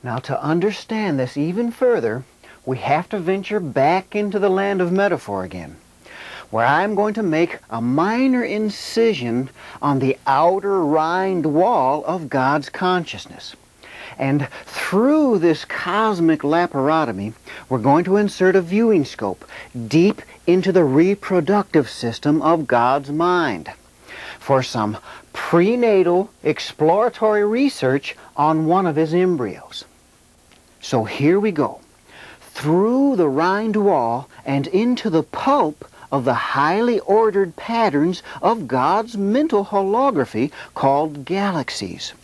Now, to understand this even further, we have to venture back into the land of metaphor again, where I'm going to make a minor incision on the outer rind wall of God's consciousness. And through this cosmic laparotomy, we're going to insert a viewing scope deep into the reproductive system of God's mind for some prenatal exploratory research on one of his embryos. So here we go, through the rind wall and into the pulp of the highly ordered patterns of God's mental holography called galaxies.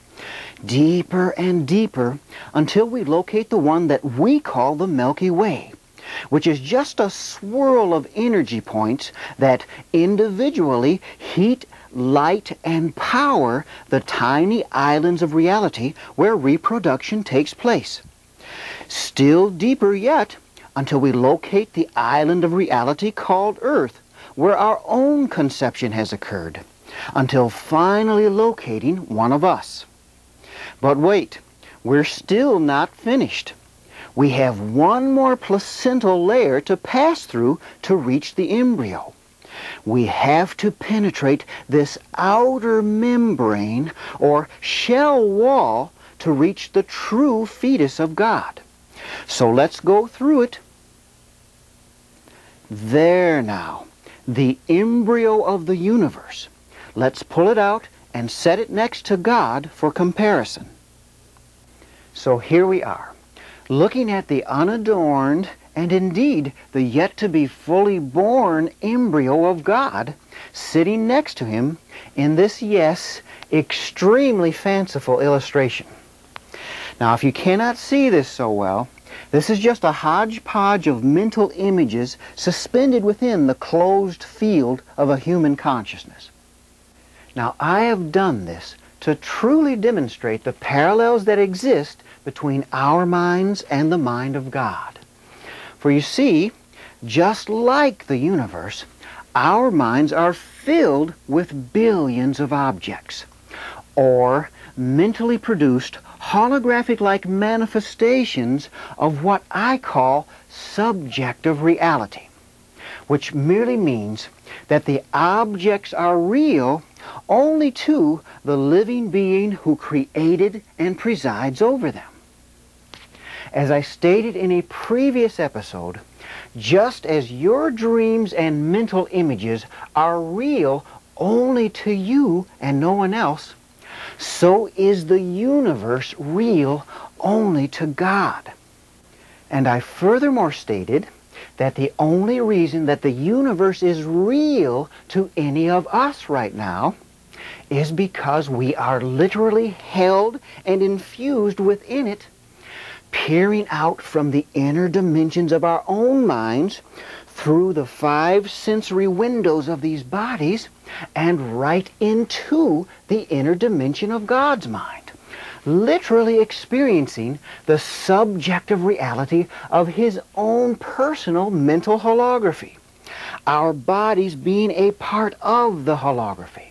Deeper and deeper until we locate the one that we call the Milky Way, which is just a swirl of energy points that individually heat, light, and power the tiny islands of reality where reproduction takes place. Still deeper yet until we locate the island of reality called Earth, where our own conception has occurred, until finally locating one of us. But wait, we're still not finished. We have one more placental layer to pass through to reach the embryo. We have to penetrate this outer membrane or shell wall to reach the true fetus of God. So let's go through it. There now, the embryo of the universe. Let's pull it out and set it next to God for comparison. So here we are, looking at the unadorned and indeed the yet-to-be fully born embryo of God sitting next to him in this, yes, extremely fanciful illustration. Now, if you cannot see this so well, this is just a hodgepodge of mental images suspended within the closed field of a human consciousness. Now, I have done this to truly demonstrate the parallels that exist between our minds and the mind of God. For you see, just like the universe, our minds are filled with billions of objects, or mentally produced holographic-like manifestations of what I call subjective reality, which merely means that the objects are real only to the living being who created and presides over them. As I stated in a previous episode, just as your dreams and mental images are real only to you and no one else, so is the universe real only to God. And I furthermore stated that the only reason that the universe is real to any of us right now is because we are literally held and infused within it, peering out from the inner dimensions of our own minds through the 5 sensory windows of these bodies and right into the inner dimension of God's mind, literally experiencing the subjective reality of his own personal mental holography, our bodies being a part of the holography.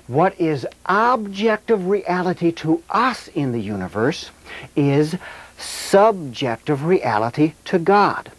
What is objective reality to us in the universe is subjective reality to God.